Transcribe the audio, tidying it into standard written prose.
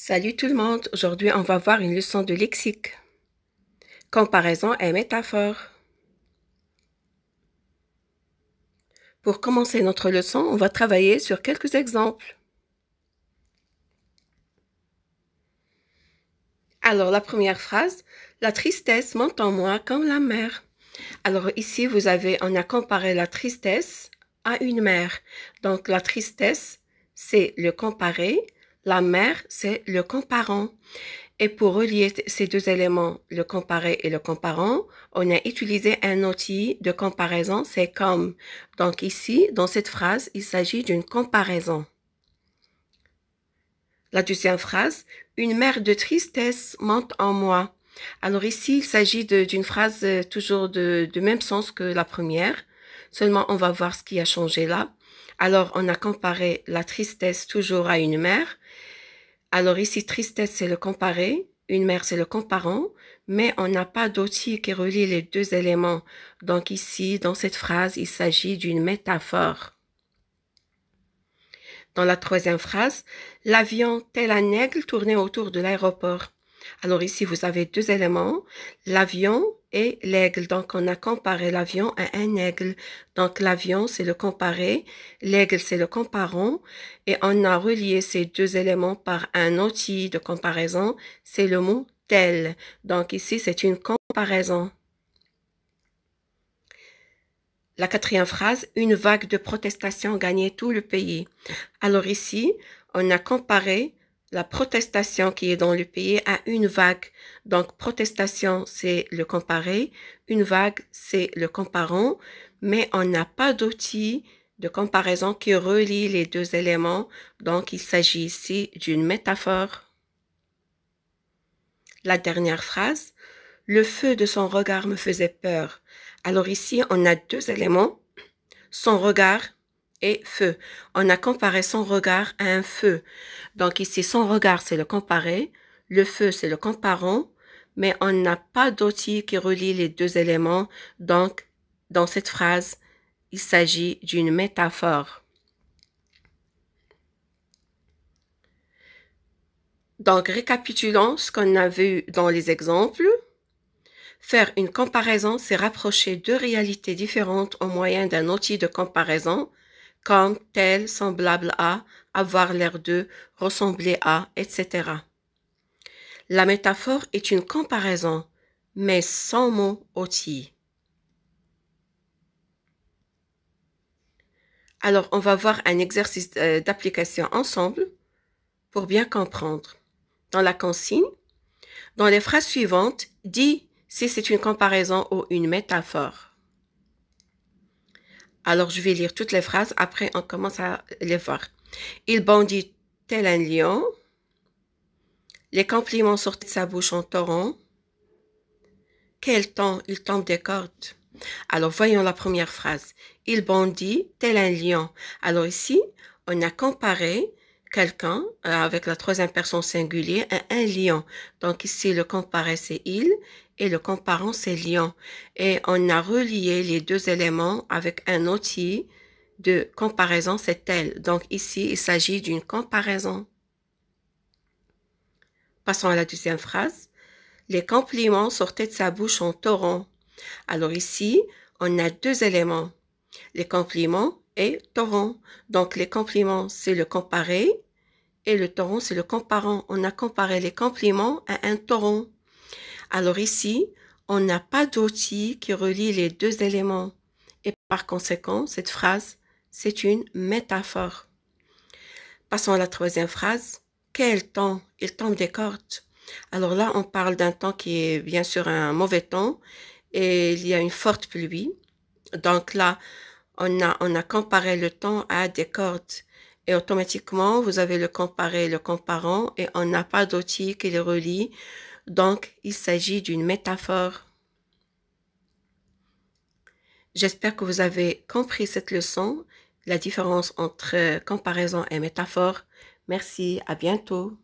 Salut tout le monde, aujourd'hui on va voir une leçon de lexique. Comparaison et métaphore. Pour commencer notre leçon, on va travailler sur quelques exemples. Alors la première phrase, la tristesse monte en moi comme la mer. Alors ici on a comparé la tristesse à une mer. Donc la tristesse c'est le comparé, la mer c'est le comparant. Et pour relier ces deux éléments, le comparé et le comparant, on a utilisé un outil de comparaison, c'est comme. Donc ici, dans cette phrase, il s'agit d'une comparaison. La deuxième phrase, une mer de tristesse monte en moi. Alors ici, il s'agit d'une phrase toujours de même sens que la première. Seulement, on va voir ce qui a changé là. Alors, on a comparé la tristesse toujours à une mer. Alors ici, tristesse, c'est le comparé, une mer, c'est le comparant, mais on n'a pas d'outil qui relie les deux éléments. Donc ici, dans cette phrase, il s'agit d'une métaphore. Dans la troisième phrase, l'avion tel un aigle tournait autour de l'aéroport. Alors ici, vous avez deux éléments, l'avion et l'aigle. Donc, on a comparé l'avion à un aigle. Donc, l'avion, c'est le comparé, l'aigle, c'est le comparant. Et on a relié ces deux éléments par un outil de comparaison, c'est le mot tel. Donc, ici, c'est une comparaison. La quatrième phrase, une vague de protestation gagnait tout le pays. Alors ici, on a comparé la protestation qui est dans le pays à une vague. Donc, protestation, c'est le comparé. Une vague, c'est le comparant. Mais on n'a pas d'outil de comparaison qui relie les deux éléments. Donc, il s'agit ici d'une métaphore. La dernière phrase, le feu de son regard me faisait peur. Alors ici, on a deux éléments, son regard et feu. On a comparé son regard à un feu. Donc ici, son regard, c'est le comparé, le feu, c'est le comparant, mais on n'a pas d'outil qui relie les deux éléments. Donc, dans cette phrase, il s'agit d'une métaphore. Donc, récapitulons ce qu'on a vu dans les exemples. Faire une comparaison, c'est rapprocher deux réalités différentes au moyen d'un outil de comparaison, comme tel, semblable à, avoir l'air de, ressembler à, etc. La métaphore est une comparaison, mais sans mot outil. Alors, on va voir un exercice d'application ensemble pour bien comprendre. Dans la consigne, dans les phrases suivantes, dis si c'est une comparaison ou une métaphore. Alors, je vais lire toutes les phrases, après on commence à les voir. Il bondit tel un lion. Les compliments sortaient de sa bouche en torrent. Quel temps il tombe des cordes. Alors, voyons la première phrase. Il bondit tel un lion. Alors ici, on a comparé quelqu'un avec la troisième personne singulier à un lion. Donc ici, le comparé, c'est il et le comparant, c'est lion. Et on a relié les deux éléments avec un outil de comparaison, c'est tel. Donc ici, il s'agit d'une comparaison. Passons à la deuxième phrase. Les compliments sortaient de sa bouche en torrent. Alors ici, on a deux éléments, les compliments et torrent. Donc les compliments, c'est le comparé et le torrent, c'est le comparant. On a comparé les compliments à un torrent. Alors ici, on n'a pas d'outil qui relie les deux éléments. Et par conséquent, cette phrase, c'est une métaphore. Passons à la troisième phrase. Quel temps il tombe des cordes. Alors là, on parle d'un temps qui est bien sûr un mauvais temps et il y a une forte pluie. Donc là, on a comparé le temps à des cordes. Et automatiquement, vous avez le comparé, le comparant, et on n'a pas d'outil qui les relie. Donc, il s'agit d'une métaphore. J'espère que vous avez compris cette leçon, la différence entre comparaison et métaphore. Merci, à bientôt.